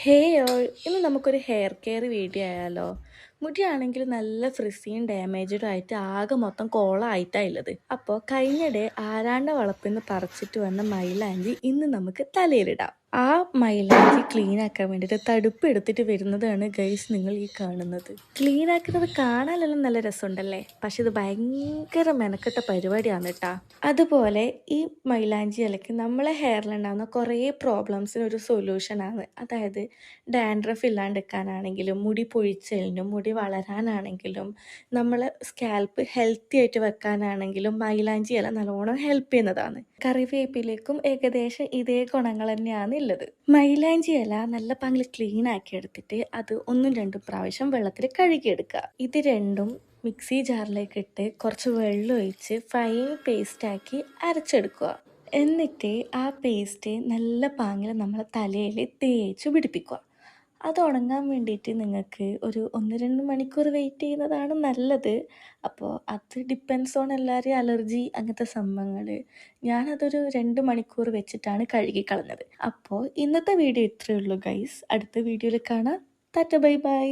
ഹേ all ഇന്ന് നമുക്കൊരു hair care video ആയാലോ? മുടിയാണെങ്കിൽ നല്ല ഫ്രിസിയും ഡാമേജഡും ആയിട്ട് ആകെ മൊത്തം കോളായിട്ടാണ് ഉള്ളത്. അപ്പോൾ കഴിഞ്ഞിടെ ആരാണ്ട വളപ്പിൽ നിന്ന് പറിച്ചിട്ട് വന്ന മൈലാഞ്ചി ഇന്ന് നമുക്ക് തലയിലിടാം. ആ മൈലാഞ്ചി ക്ലീൻ ആക്കാൻ വേണ്ടിയിട്ട് തടുപ്പ് എടുത്തിട്ട് വരുന്നതാണ് ഗൈസ് നിങ്ങൾ ഈ കാണുന്നത്. ക്ലീൻ ആക്കുന്നത് കാണാനെല്ലാം നല്ല രസമുണ്ടല്ലേ, പക്ഷെ ഇത് ഭയങ്കര മെനക്കെട്ട പരിപാടിയാണ് കേട്ടാ. അതുപോലെ ഈ മൈലാഞ്ചി ഇലയ്ക്ക് നമ്മളെ ഹെയറിലുണ്ടാകുന്ന കുറേ പ്രോബ്ലംസിന് ഒരു സൊല്യൂഷനാണ്. അതായത് ഡാൻഡ്രഫ് ഇല്ലാണ്ടിരിക്കാനാണെങ്കിലും മുടി പൊഴിച്ചലിനും മുടി വളരാനാണെങ്കിലും നമ്മളെ സ്കാൽപ്പ് ഹെൽത്തി ആയിട്ട് വെക്കാനാണെങ്കിലും മൈലാഞ്ചി ഇല നല്ലോണം ഹെൽപ്പ് ചെയ്യുന്നതാണ്. കറിവേപ്പിലേക്കും ഏകദേശം ഇതേ ഗുണങ്ങൾ തന്നെയാണ് ഉള്ളത്. മൈലാഞ്ചി ഇല നല്ല പങ്കിൽ ക്ലീൻ ആക്കി എടുത്തിട്ട് അത് 1-2 പ്രാവശ്യം വെള്ളത്തിൽ കഴുകിയെടുക്കുക. ഇത് രണ്ടും മിക്സി ജാറിലേക്ക് ഇട്ട് കുറച്ച് വെള്ളം ഒഴിച്ച് ഫൈൻ പേസ്റ്റാക്കി അരച്ചെടുക്കുക. എന്നിട്ട് ആ പേസ്റ്റ് നല്ല പാങ്ങിൽ നമ്മളെ തലയിൽ തേച്ച് പിടിപ്പിക്കുക. അത് ഉണങ്ങാൻ വേണ്ടിയിട്ട് നിങ്ങൾക്ക് ഒരു 1-2 മണിക്കൂർ വെയിറ്റ് ചെയ്യുന്നതാണ് നല്ലത്. അപ്പോൾ അത് ഡിപ്പെൻസ് ഓൺ എല്ലാവരെയും അലർജി അങ്ങനത്തെ സംഭവങ്ങൾ. ഞാനതൊരു 2 മണിക്കൂർ വെച്ചിട്ടാണ് കഴുകി കളഞ്ഞത്. അപ്പോൾ ഇന്നത്തെ വീഡിയോ ഇത്രയേ ഉള്ളൂ ഗൈസ്. അടുത്ത വീഡിയോയിൽ കാണാം. Tata bye bye.